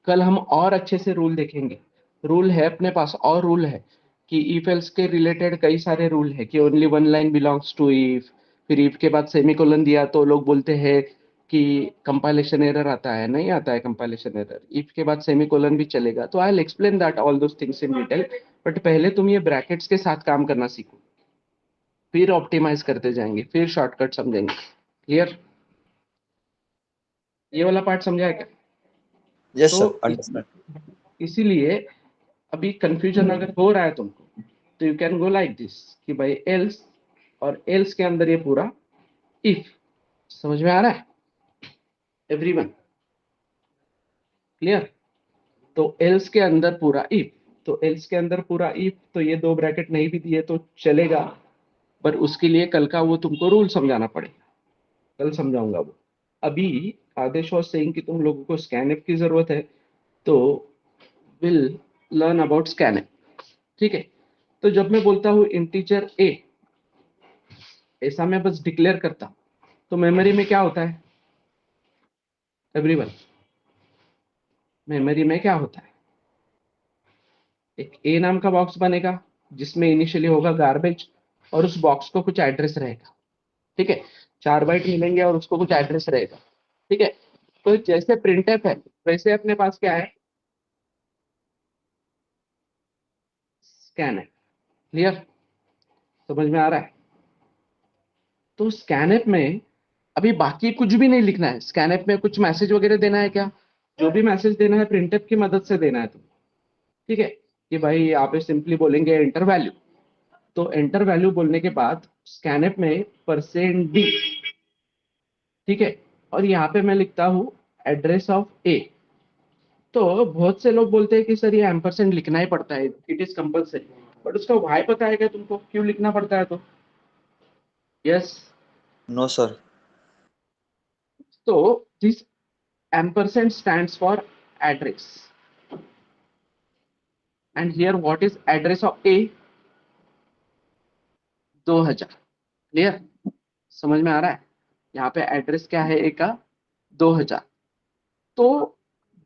कल हम और अच्छे से रूल देखेंगे। रूल है अपने पास, और रूल है कि इफ एल्स के रिलेटेड कई सारे रूल है कि only one line belongs to if. फिर इफ के बाद सेमीकोलन दिया तो लोग बोलते हैं कि कंपाइलेशन एरर आता है, नहीं आता है कंपाइलेशन एरर। इफ के बाद सेमीकोलन भी चलेगा, तो I will explain that all those things in detail. But पहले तुम ये ब्रैकेट्स के साथ काम करना सीखो, फिर ऑप्टिमाइज करते जाएंगे, फिर शॉर्टकट समझेंगे। क्लियर? ये वाला पार्ट समझा है क्या? यस तो सर, अंडरस्टैंड। इसीलिए अभी कंफ्यूजन अगर हो रहा है तुमको तो you can go like this कि भाई एल्स, और एल्स के अंदर ये पूरा इफ। समझ में आ रहा है एवरीवन? क्लियर? तो एल्स के अंदर पूरा इफ, तो एल्स के अंदर पूरा इफ, तो ये दो ब्रैकेट नहीं भी दिए तो चलेगा, पर उसके लिए कल का वो तुमको रूल समझाना पड़ेगा। कल समझाऊंगा वो। अभी आदेश वॉज सेइंग कि तुम लोगों को स्कैनएफ की जरूरत है, तो विल लर्न अबाउट स्कैनएफ। ठीक है? तो जब मैं बोलता हूँ इंटीजर ए, ऐसा मैं बस डिक्लेयर करता हूं, तो मेमोरी में क्या होता है एवरीवन? मेमोरी में क्या होता है? एक ए नाम का बॉक्स बनेगा जिसमें इनिशियली होगा गार्बेज, और उस बॉक्स को कुछ एड्रेस रहेगा। ठीक है? 4 बाइट मिलेंगे और उसको कुछ एड्रेस रहेगा। ठीक है? तो जैसे प्रिंटफ है वैसे अपने पास क्या है, स्कैन ऐप। क्लियर, समझ में आ रहा है? तो स्कैन ऐप में अभी बाकी कुछ भी नहीं लिखना है। स्कैन ऐप में कुछ मैसेज वगैरह देना है क्या? जो भी मैसेज देना है प्रिंटफ की मदद से देना है तुम, ठीक है? कि भाई यहाँ पे सिंपली बोलेंगे एंटर वैल्यू। तो एंटर वैल्यू बोलने के बाद स्कैन ऐप में %d, ठीक है, और यहाँ पे मैं लिखता हूँ एड्रेस ऑफ ए। तो बहुत से लोग बोलते हैं कि सर ये एम्परसेंड लिखना ही पड़ता है, इट इज कंपल्सरी, बट उसका वाई पता है क्या तुमको, क्यों लिखना पड़ता है? तो यस, नो सर। तो this ampersand stands for address, and here what is address of A? 2000। Clear, समझ में आ रहा है? यहाँ पे एड्रेस क्या है ए का? 2000। तो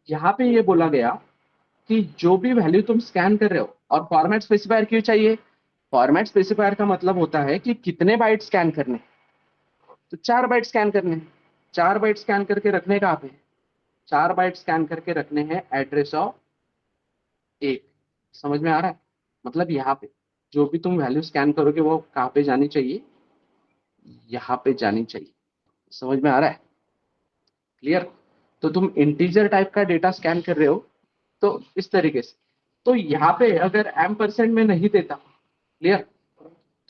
यहाँ पे ये बोला गया कि जो भी वैल्यू तुम स्कैन कर रहे हो, और फॉर्मेट स्पेसिफायर क्यों चाहिए? फॉर्मेट स्पेसिफायर का मतलब होता है कि कितने बाइट स्कैन करने। तो 4 बाइट स्कैन करने, 4 बाइट स्कैन करके रखने कहाँ पे? 4 बाइट स्कैन करके रखने हैं एड्रेस ऑफ ए। समझ में आ रहा है? मतलब यहाँ पे जो भी तुम वैल्यू स्कैन करोगे वो कहाँ पे जानी चाहिए? यहाँ पे जानी चाहिए। समझ में आ रहा है? क्लियर? तो तुम इंटीजर टाइप का डेटा स्कैन कर रहे हो तो इस तरीके से। तो यहाँ पे अगर %, में नहीं देता, क्लियर,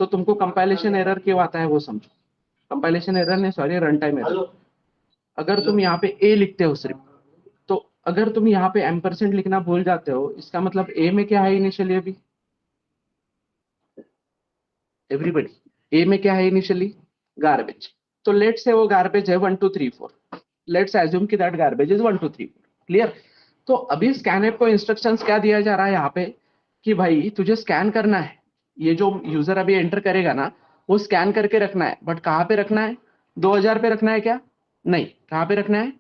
तो तुमको कंपाइलेशन एरर क्यों आता है वो समझो। कंपाइलेशन एरर नहीं, सॉरी, रन टाइम एरर। अगर तुम यहाँ पे ए लिखते हो सिर्फ, तो अगर तुम यहाँ पे %, लिखना भूल जाते हो, इसका मतलब ए में क्या है इनिशियली? अभी एवरीबडी, ए में क्या है इनिशियली? गार्बेज। तो लेट से वो गार्बेज है 1 2 3 4। लेट्स एज्यूम कि दैट गार्बेज इज 1 2 3 4। क्लियर? तो अभी स्कैन ऐप को इंस्ट्रक्शंस क्या दिया जा रहा है यहाँ पे कि भाई तुझे स्कैन करना है, ये जो यूजर अभी एंटर करेगा ना वो स्कैन करके रखना है, बट कहाँ पे रखना है? 2000 पे रखना है क्या? नहीं, कहाँ पे रखना है?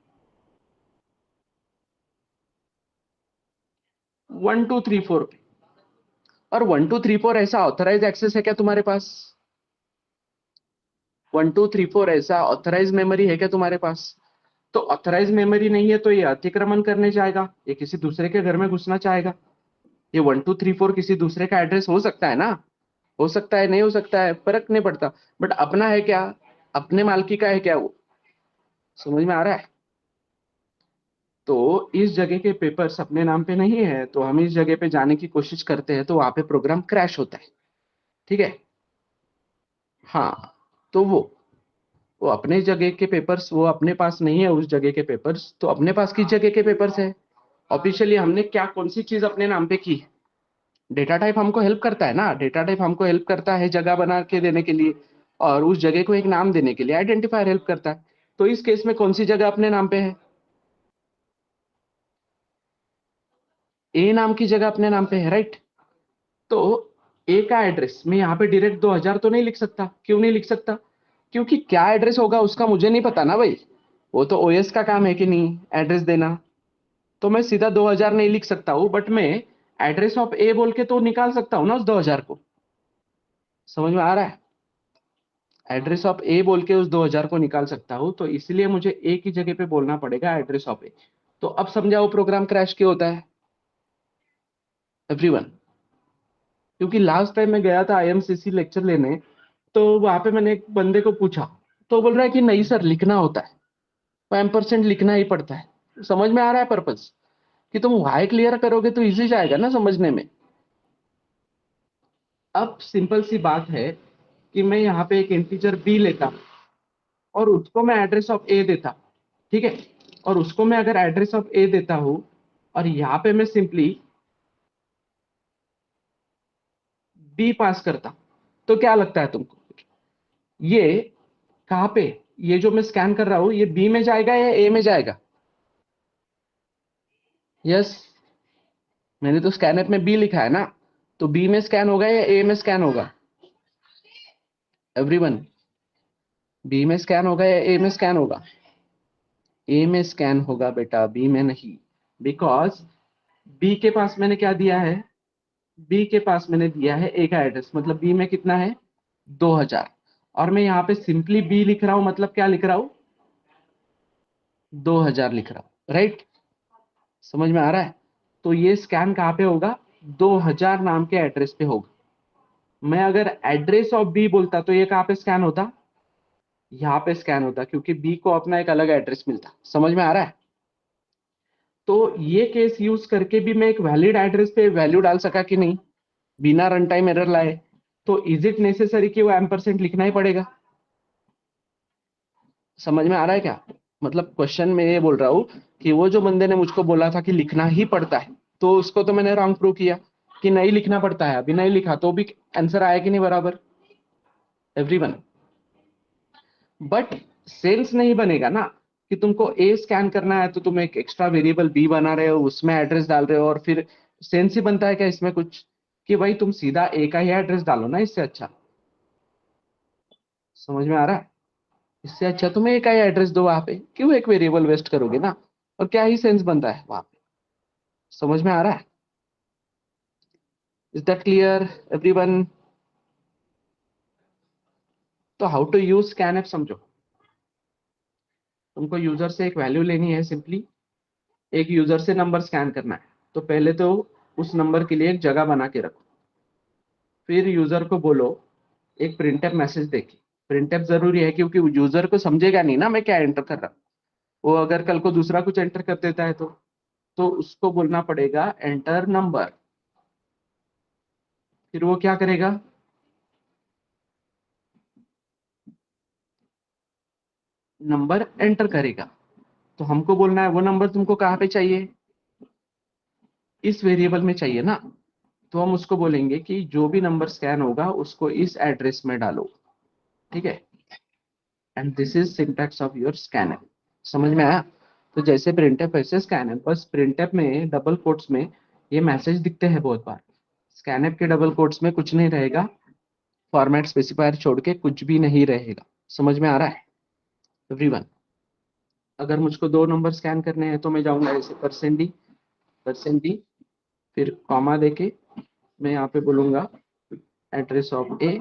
1 2 3 4 पे। और 1 2 3 4 ऐसा ऑथराइज एक्सेस है क्या तुम्हारे पास? 1 2 3 4 ऐसा ऑथराइज मेमोरी है क्या तुम्हारे पास? तो ऑथराइज मेमोरी नहीं है तो ये अतिक्रमण करने जाएगा, ये किसी दूसरे के घर में घुसना चाहेगा। ये 1 2 3 4 किसी दूसरे का एड्रेस हो सकता है ना, हो सकता है, नहीं हो सकता है, फर्क नहीं पड़ता, बट अपना है क्या? अपने मालकी का है क्या वो? समझ में आ रहा है? तो इस जगह के पेपर्स अपने नाम पे नहीं है, तो हम इस जगह पे जाने की कोशिश करते हैं तो वहां पे प्रोग्राम क्रैश होता है, ठीक है? हाँ, तो वो अपने जगह के पेपर्स वो अपने पास नहीं है, उस जगह के पेपर्स तो अपने पास किस जगह के पेपर्स है? ऑफिशियली हमने क्या कौन सी चीज अपने नाम पे की? डेटा टाइप हमको हेल्प करता है ना, डेटा टाइप हमको हेल्प करता है जगह बना के देने के लिए, और उस जगह को एक नाम देने के लिए आइडेंटिफायर हेल्प करता है। तो इस केस में कौन सी जगह अपने नाम पे है? ए नाम की जगह अपने नाम पे है, राइट? तो ए का एड्रेस मैं यहाँ पे डायरेक्ट 2000 तो नहीं लिख सकता। क्यों नहीं लिख सकता? क्योंकि क्या एड्रेस होगा उसका मुझे नहीं पता ना भाई, वो तो ओएस का काम है कि नहीं एड्रेस देना। तो मैं सीधा 2000 नहीं लिख सकता हूँ, बट मैं एड्रेस ऑफ ए बोल के तो निकाल सकता हूँ ना उस 2000 को। समझ में आ रहा है? एड्रेस ऑफ ए बोल के उस 2000 को निकाल सकता हूँ, तो इसलिए मुझे ए की जगह पे बोलना पड़ेगा एड्रेस ऑफ ए। तो अब समझाओ प्रोग्राम क्रैश क्यों होता है एवरीवन? क्योंकि लास्ट टाइम मैं गया था आईएमसीसी लेक्चर लेने, तो वहां पे मैंने एक बंदे को पूछा, तो बोल रहा है कि नहीं सर लिखना होता है, 5% लिखना ही पड़ता है। समझ में आ रहा है पर्पस? कि तुम वाई क्लियर करोगे तो इजी जाएगा ना समझने में। अब सिंपल सी बात है कि मैं यहाँ पे एक इंटीजर बी लेता और उसको मैं एड्रेस ऑफ ए देता, ठीक है? और उसको मैं अगर एड्रेस ऑफ ए देता हूं और यहाँ पे मैं सिंपली बी पास करता, तो क्या लगता है तुमको? ये कहाँ पे, ये जो मैं स्कैन कर रहा हूं ये बी में जाएगा या ए में जाएगा? यस, मैंने तो स्कैन ऐप में बी लिखा है ना, तो बी में स्कैन होगा या ए में स्कैन होगा एवरीवन? बी में स्कैन होगा या ए में स्कैन होगा? ए में स्कैन होगा बेटा, बी में नहीं। बिकॉज बी के पास मैंने क्या दिया है? बी के पास मैंने दिया है ए का एड्रेस, मतलब बी में कितना है? 2000। और मैं यहाँ पे सिंपली बी लिख रहा हूं, मतलब क्या लिख रहा हूं? 2000 लिख रहा हूं, राइट? समझ में आ रहा है? तो ये स्कैन कहाँ पे होगा? 2000 नाम के एड्रेस पे होगा। मैं अगर एड्रेस ऑफ बी बोलता तो ये कहाँ पे स्कैन होता? यहाँ पे स्कैन होता, क्योंकि बी को अपना एक अलग एड्रेस मिलता। समझ में आ रहा है? तो ये केस यूज करके भी मैं एक वैलिड एड्रेस पे वैल्यू डाल सका कि नहीं, बिना रन टाइम एरर लाए? तो इज इट नेसेसरी कि वो एम्परसेंट लिखना ही पड़ेगा? समझ में आ रहा है क्या? मतलब क्वेश्चन में ये बोल रहा हूँ कि वो जो बंदे ने मुझको बोला था कि लिखना ही पड़ता है, तो उसको तो मैंने रॉन्ग प्रूव किया कि नहीं लिखना पड़ता है। अभी नहीं लिखा तो भी आंसर आया कि नहीं बराबर? एवरीवन। बट सेंस नहीं बनेगा ना कि तुमको ए स्कैन करना है तो तुम एक एक्स्ट्रा वेरिएबल बी बना रहे हो, उसमें एड्रेस डाल रहे हो, और फिर सेंस ही बनता है क्या इसमें कुछ कि भाई तुम सीधा ए का ही एड्रेस डालो ना? इससे अच्छा, समझ में आ रहा है? इससे अच्छा तुम्हें ए का ही एड्रेस दो वहां पे, क्यों एक वेरिएबल वेस्ट करोगे ना? और क्या ही सेंस बनता है वहां पे? समझ में आ रहा है? Is that clear everyone? तो how to use scan app समझो। तुमको यूजर से एक वैल्यू लेनी है, सिंपली एक यूजर से नंबर स्कैन करना है, तो पहले तो उस नंबर के लिए एक जगह बना के रखो। फिर यूजर को बोलो एक प्रिंटफ मैसेज देखे। प्रिंटफ जरूरी है क्योंकि यूजर को समझेगा नहीं ना मैं क्या एंटर कर रहा हूँ। वो अगर कल को दूसरा कुछ एंटर कर देता है तो उसको बोलना पड़ेगा एंटर नंबर। फिर वो क्या करेगा? नंबर एंटर करेगा। तो हमको बोलना है वो नंबर तुमको कहाँ पे चाहिए? इस वेरिएबल में चाहिए ना? तो हम उसको बोलेंगे कि जो भी नंबर स्कैन होगा उसको इस एड्रेस में डालो। ठीक है? And this is syntax of your scanner. समझ में आया? तो जैसे प्रिंटफ वैसे स्कैनर, बस प्रिंटफ में डबल कोट्स में ये मैसेज दिखते हैं बहुत बार। स्कैनर के डबल कोट्स में कुछ नहीं रहेगा, फॉर्मेट स्पेसिफायर छोड़ के कुछ भी नहीं रहेगा। समझ में आ रहा है एवरीवन? अगर मुझको दो नंबर स्कैन करने हैं तो मैं जाऊंगा ऐसे %d, फिर कॉमा देके मैं यहाँ पे बोलूंगा address of A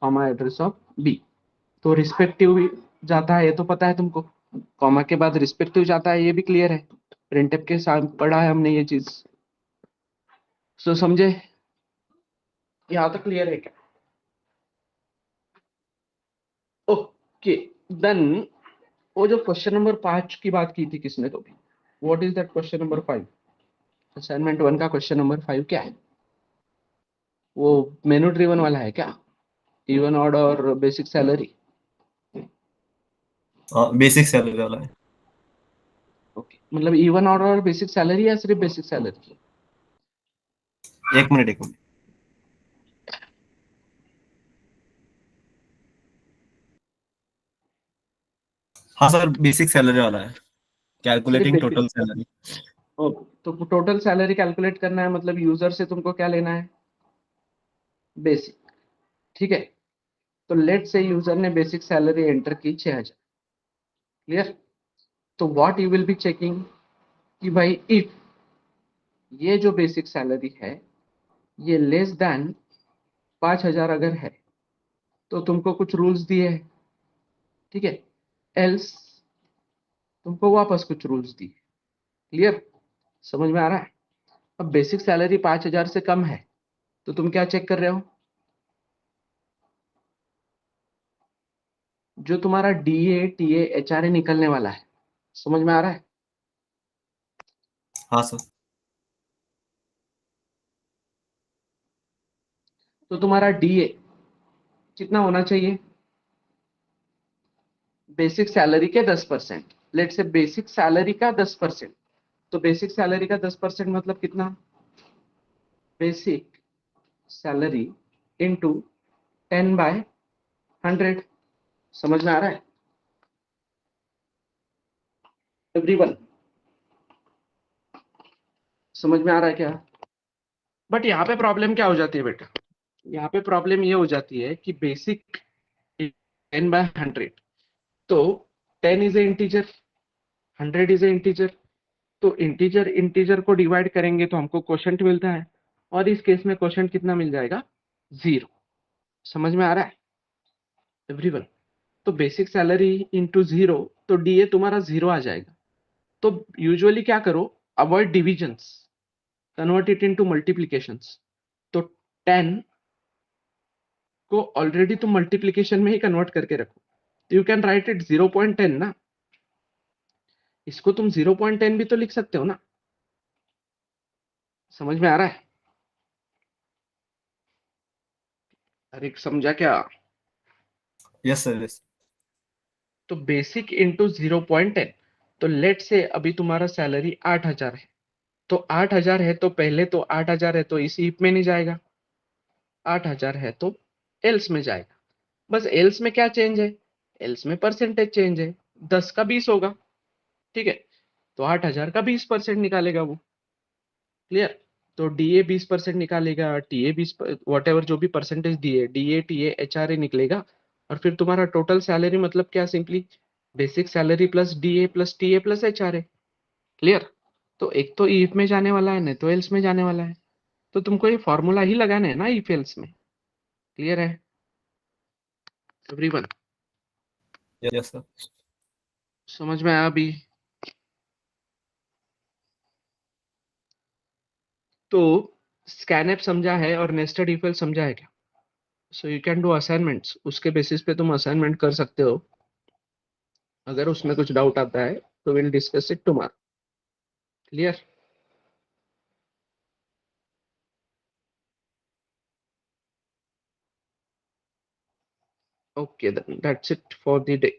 comma address of B. तो रिस्पेक्टिव जाता है, ये तो पता है तुमको। कॉमा के बाद रिस्पेक्टिव जाता है, ये भी क्लियर है। प्रिंटफ के साथ पढ़ा है हमने ये चीज। सो समझे? यहाँ तक क्लियर है क्या? ओके देन, वो जो क्वेश्चन नंबर 5 की बात की थी किसने तो भी, what is that question number 5? Assignment 1 का क्वेश्चन नंबर 5 क्या है? वो मेनू ड्रिवन वाला है क्या? इवन ऑड और बेसिक सैलरी? बेसिक सैलरी वाला है। ओके, मतलब इवन ऑड और बेसिक सैलरी या सिर्फ बेसिक सैलरी? एक मिनट। हाँ सर, बेसिक सैलरी वाला है, सिर्फ calculating basic? Total salary. Okay, तो टोटल सैलरी कैलकुलेट करना है, मतलब यूजर से तुमको क्या लेना है? बेसिक। ठीक है? तो लेट से यूजर ने बेसिक सैलरी एंटर की 6000। क्लियर? तो what you will be checking कि भाई इफ ये जो बेसिक सैलरी है ये लेस देन 5000 अगर है तो तुमको कुछ रूल्स दिए हैं। ठीक है? एल्स तुमको वापस कुछ रूल्स दिए। क्लियर? समझ में आ रहा है? अब बेसिक सैलरी 5000 से कम है तो तुम क्या चेक कर रहे हो? जो तुम्हारा DA TA HRA निकलने वाला है। समझ में आ रहा है? हाँ सर। तो तुम्हारा DA कितना होना चाहिए? बेसिक सैलरी के 10%। लेट से बेसिक सैलरी का 10%। तो बेसिक सैलरी का 10% मतलब कितना? Basic salary into 10/100। समझ में आ रहा है एवरीवन? समझ में आ रहा है क्या? बट यहाँ पे प्रॉब्लम क्या हो जाती है बेटा? यहाँ पे प्रॉब्लम ये हो जाती है कि बेसिक 10/100, तो 10 is a integer, 100 is a integer. तो इंटीजर इंटीजर को डिवाइड करेंगे तो हमको क्वोशंट मिलता है, और इस केस में क्वोशंट कितना मिल जाएगा? 0। समझ में आ रहा है एवरीवन? तो बेसिक सैलरी इंटू 0, तो DA तुम्हारा 0 आ जाएगा। तो यूजुअली क्या करो, avoid divisions. Convert it into multiplications. तो 10 को ऑलरेडी तुम मल्टीप्लिकेशन में ही कन्वर्ट करके रखो, तो यू कैन राइट इट 0.10 ना। इसको तुम 0.10 भी तो लिख सकते हो ना। समझ में आ रहा है? अरे समझा क्या? Yes sir yes. तो बेसिक इंटू 0.10। तो लेट से अभी तुम्हारा सैलरी 8,000 है, तो 8,000 है तो पहले तो 8,000 है तो इस हीप में नहीं जाएगा, 8,000 है तो एल्स में जाएगा। बस एल्स में क्या चेंज है? एल्स में परसेंटेज चेंज है, 10 का 20 होगा। ठीक है, तो 8,000 का 20% निकालेगा वो। क्लियर? तो डीए 20% निकालेगा, टीए 20, वट एवर जो भी परसेंटेज दिए, डीए टीए एचआरए निकलेगा। और फिर तुम्हारा टोटल सैलरी मतलब क्या? Simply basic salary plus DA plus TA plus HRA. Clear? तो एक तो ईफ में जाने वाला है, नहीं तो एल्स में जाने वाला है। तो तुमको ये फॉर्मूला ही लगाना है ना ईफ एल्स में। क्लियर है एवरीवन? Yes sir. समझ में आया अभी? तो स्कैनएप समझा है और नेस्टेड इफ एल्स समझा है क्या? So you can do assignments, उसके बेसिस पे तुम असाइनमेंट कर सकते हो। अगर उसमें कुछ डाउट आता है तो will discuss it tomorrow. Clear? Okay then that's it for the day.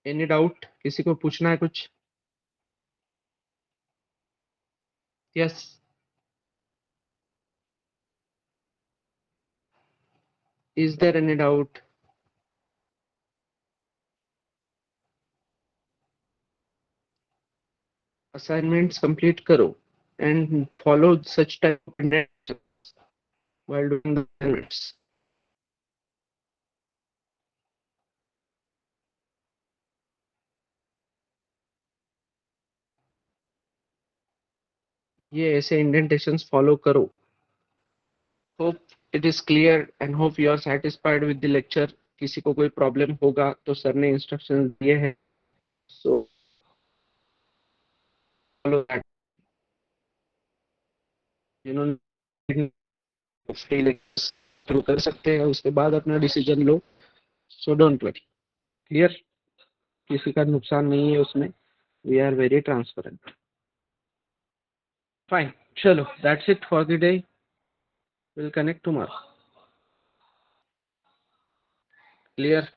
Any doubt? किसी को पूछना है कुछ? Yes, is there any doubt? Assignments complete करो and follow such type of directions while doing the assignments. ये ऐसे indentations follow करो। Hope it is clear and hope you are satisfied with the lecture. किसी को कोई problem होगा तो sir ने इंस्ट्रक्शंस दिए हैं, सो फॉलो दैट। जिन्होंने फ्री लेक्चर शुरू कर सकते हैं, उसके बाद अपना डिसीजन लो। So don't worry. क्लियर? किसी का नुकसान नहीं है उसमें। We are very transparent. Fine, चलो that's it for the day. Will connect tomorrow. Clear?